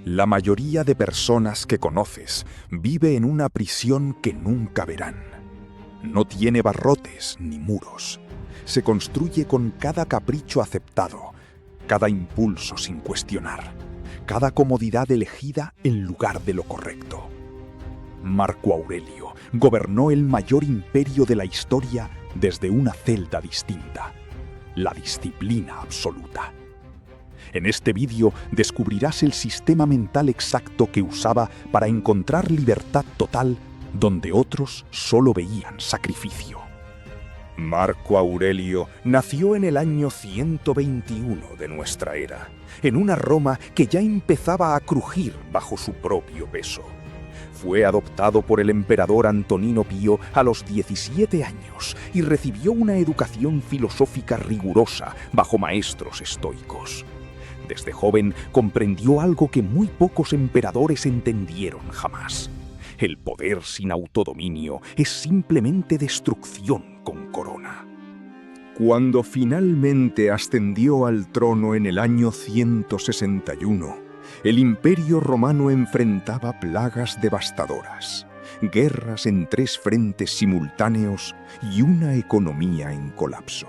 La mayoría de personas que conoces vive en una prisión que nunca verán. No tiene barrotes ni muros. Se construye con cada capricho aceptado, cada impulso sin cuestionar, cada comodidad elegida en lugar de lo correcto. Marco Aurelio gobernó el mayor imperio de la historia desde una celda distinta, la disciplina absoluta. En este vídeo descubrirás el sistema mental exacto que usaba para encontrar libertad total donde otros solo veían sacrificio. Marco Aurelio nació en el año 121 de nuestra era, en una Roma que ya empezaba a crujir bajo su propio peso. Fue adoptado por el emperador Antonino Pío a los 17 años y recibió una educación filosófica rigurosa bajo maestros estoicos. Desde joven comprendió algo que muy pocos emperadores entendieron jamás. El poder sin autodominio es simplemente destrucción con corona. Cuando finalmente ascendió al trono en el año 161, el Imperio Romano enfrentaba plagas devastadoras, guerras en 3 frentes simultáneos y una economía en colapso.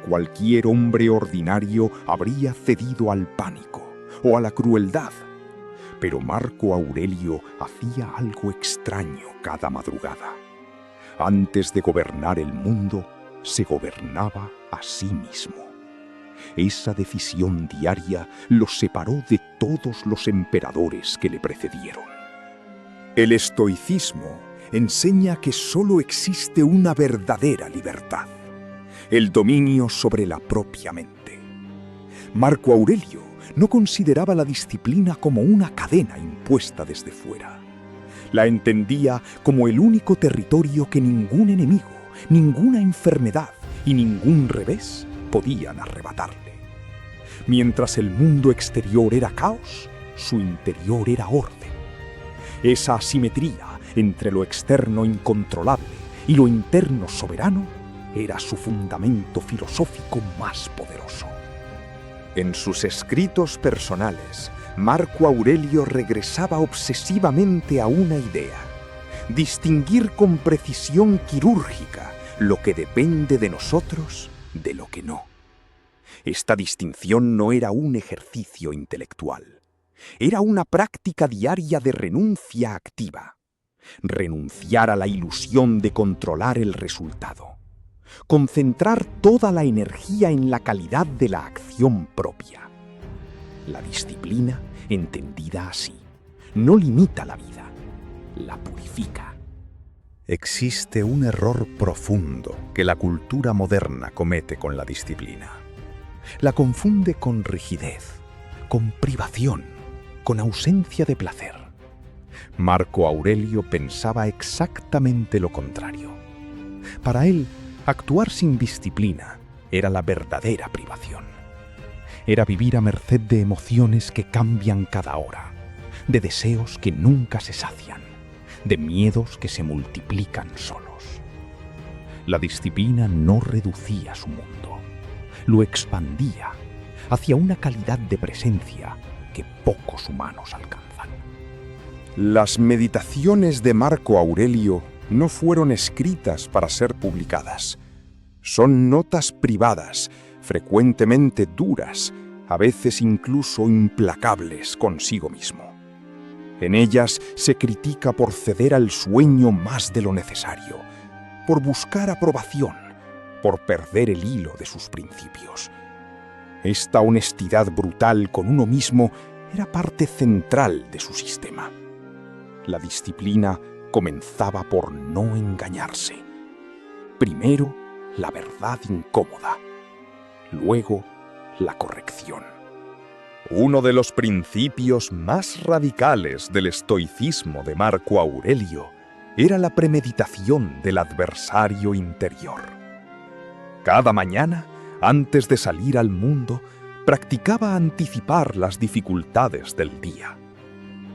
Cualquier hombre ordinario habría cedido al pánico o a la crueldad, pero Marco Aurelio hacía algo extraño cada madrugada. Antes de gobernar el mundo, se gobernaba a sí mismo. Esa decisión diaria lo separó de todos los emperadores que le precedieron. El estoicismo enseña que solo existe una verdadera libertad: el dominio sobre la propia mente. Marco Aurelio no consideraba la disciplina como una cadena impuesta desde fuera. La entendía como el único territorio que ningún enemigo, ninguna enfermedad y ningún revés podían arrebatarle. Mientras el mundo exterior era caos, su interior era orden. Esa asimetría entre lo externo incontrolable y lo interno soberano era su fundamento filosófico más poderoso. En sus escritos personales, Marco Aurelio regresaba obsesivamente a una idea: distinguir con precisión quirúrgica lo que depende de nosotros de lo que no. Esta distinción no era un ejercicio intelectual, era una práctica diaria de renuncia activa. Renunciar a la ilusión de controlar el resultado. Concentrar toda la energía en la calidad de la acción propia. La disciplina, entendida así, no limita la vida, la purifica. Existe un error profundo que la cultura moderna comete con la disciplina. La confunde con rigidez, con privación, con ausencia de placer. Marco Aurelio pensaba exactamente lo contrario. Para él, actuar sin disciplina era la verdadera privación. Era vivir a merced de emociones que cambian cada hora, de deseos que nunca se sacian, de miedos que se multiplican solos. La disciplina no reducía su mundo, lo expandía hacia una calidad de presencia que pocos humanos alcanzan. Las meditaciones de Marco Aurelio no fueron escritas para ser publicadas. Son notas privadas, frecuentemente duras, a veces incluso implacables consigo mismo. En ellas se critica por ceder al sueño más de lo necesario, por buscar aprobación, por perder el hilo de sus principios. Esta honestidad brutal con uno mismo era parte central de su sistema. La disciplina comenzaba por no engañarse. Primero, la verdad incómoda. Luego, la corrección. Uno de los principios más radicales del estoicismo de Marco Aurelio era la premeditación del adversario interior. Cada mañana, antes de salir al mundo, practicaba anticipar las dificultades del día.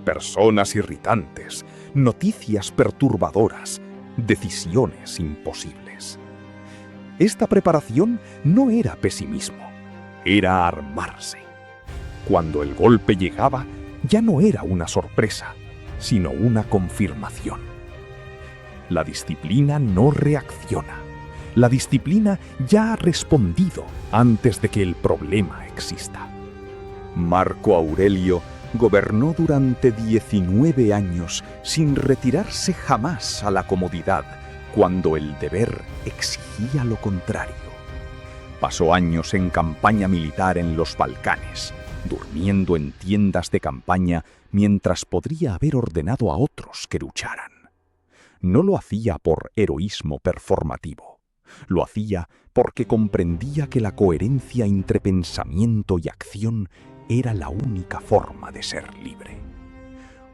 Personas irritantes, noticias perturbadoras, decisiones imposibles. Esta preparación no era pesimismo, era armarse. Cuando el golpe llegaba, ya no era una sorpresa, sino una confirmación. La disciplina no reacciona. La disciplina ya ha respondido antes de que el problema exista. Marco Aurelio gobernó durante 19 años sin retirarse jamás a la comodidad cuando el deber exigía lo contrario. Pasó años en campaña militar en los Balcanes, durmiendo en tiendas de campaña mientras podría haber ordenado a otros que lucharan. No lo hacía por heroísmo performativo. Lo hacía porque comprendía que la coherencia entre pensamiento y acción era la única forma de ser libre.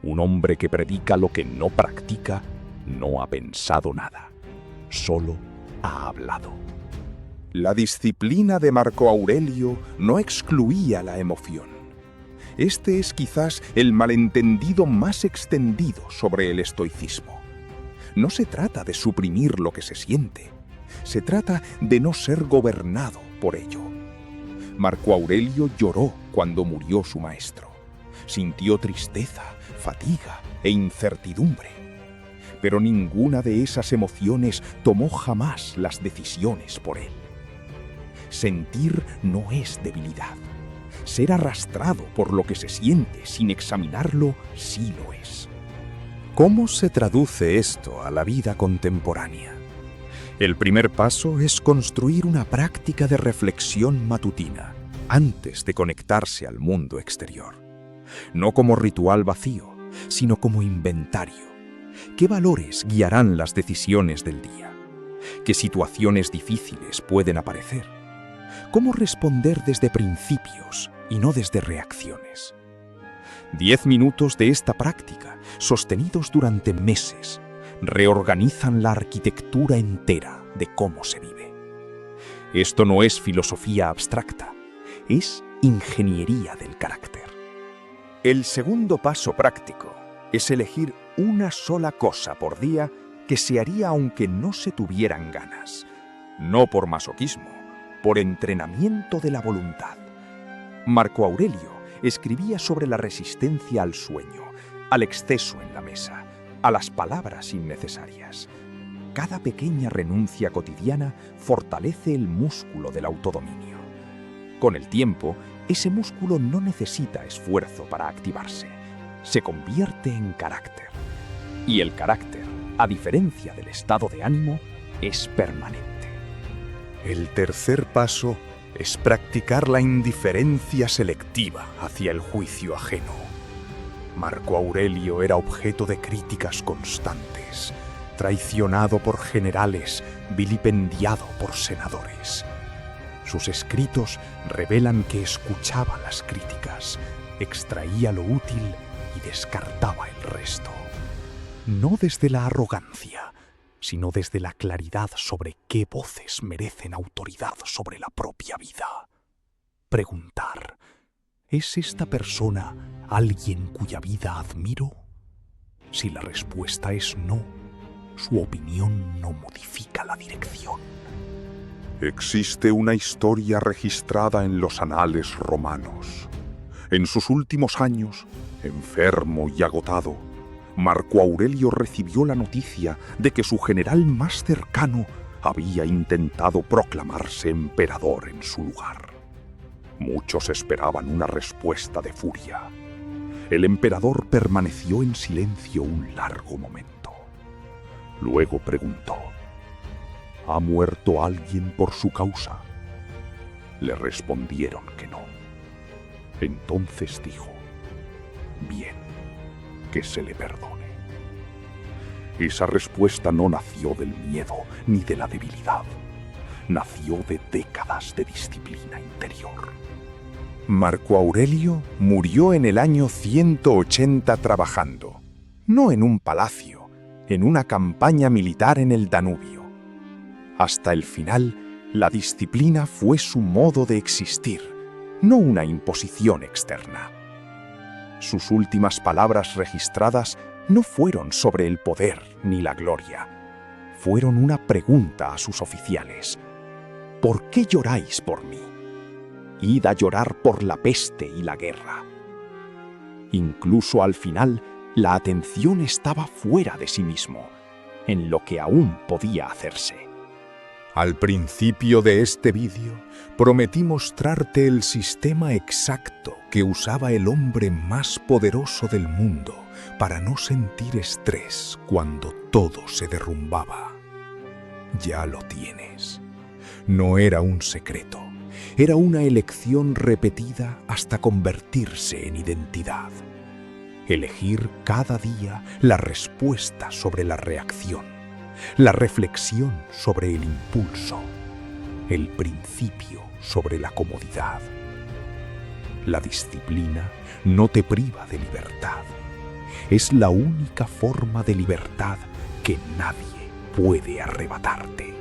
Un hombre que predica lo que no practica no ha pensado nada, solo ha hablado. La disciplina de Marco Aurelio no excluía la emoción. Este es quizás el malentendido más extendido sobre el estoicismo. No se trata de suprimir lo que se siente, se trata de no ser gobernado por ello. Marco Aurelio lloró cuando murió su maestro. Sintió tristeza, fatiga e incertidumbre. Pero ninguna de esas emociones tomó jamás las decisiones por él. Sentir no es debilidad. Ser arrastrado por lo que se siente sin examinarlo sí lo es. ¿Cómo se traduce esto a la vida contemporánea? El primer paso es construir una práctica de reflexión matutina antes de conectarse al mundo exterior. No como ritual vacío, sino como inventario. ¿Qué valores guiarán las decisiones del día? ¿Qué situaciones difíciles pueden aparecer? ¿Cómo responder desde principios y no desde reacciones? 10 minutos de esta práctica, sostenidos durante meses, reorganizan la arquitectura entera de cómo se vive. Esto no es filosofía abstracta, es ingeniería del carácter. El segundo paso práctico es elegir una sola cosa por día que se haría aunque no se tuvieran ganas. No por masoquismo, por entrenamiento de la voluntad. Marco Aurelio escribía sobre la resistencia al sueño, al exceso en la mesa, a las palabras innecesarias. Cada pequeña renuncia cotidiana fortalece el músculo del autodominio. Con el tiempo, ese músculo no necesita esfuerzo para activarse. Se convierte en carácter. Y el carácter, a diferencia del estado de ánimo, es permanente. El tercer paso es practicar la indiferencia selectiva hacia el juicio ajeno. Marco Aurelio era objeto de críticas constantes, traicionado por generales, vilipendiado por senadores. Sus escritos revelan que escuchaba las críticas, extraía lo útil y descartaba el resto. No desde la arrogancia, sino desde la claridad sobre qué voces merecen autoridad sobre la propia vida. Preguntar, ¿es esta persona alguien cuya vida admiro? Si la respuesta es no, su opinión no modifica la dirección. Existe una historia registrada en los anales romanos. En sus últimos años, enfermo y agotado, Marco Aurelio recibió la noticia de que su general más cercano había intentado proclamarse emperador en su lugar. Muchos esperaban una respuesta de furia. El emperador permaneció en silencio un largo momento. Luego preguntó: ¿ha muerto alguien por su causa? Le respondieron que no. Entonces dijo: bien, que se le perdone. Esa respuesta no nació del miedo ni de la debilidad. Nació de décadas de disciplina interior. Marco Aurelio murió en el año 180 trabajando, no en un palacio, en una campaña militar en el Danubio. Hasta el final, la disciplina fue su modo de existir, no una imposición externa. Sus últimas palabras registradas no fueron sobre el poder ni la gloria. Fueron una pregunta a sus oficiales: ¿por qué lloráis por mí? Id a llorar por la peste y la guerra. Incluso al final, la atención estaba fuera de sí mismo, en lo que aún podía hacerse. Al principio de este vídeo, prometí mostrarte el sistema exacto que usaba el hombre más poderoso del mundo para no sentir estrés cuando todo se derrumbaba. Ya lo tienes. No era un secreto, era una elección repetida hasta convertirse en identidad. Elegir cada día la respuesta sobre la reacción, la reflexión sobre el impulso, el principio sobre la comodidad. La disciplina no te priva de libertad. Es la única forma de libertad que nadie puede arrebatarte.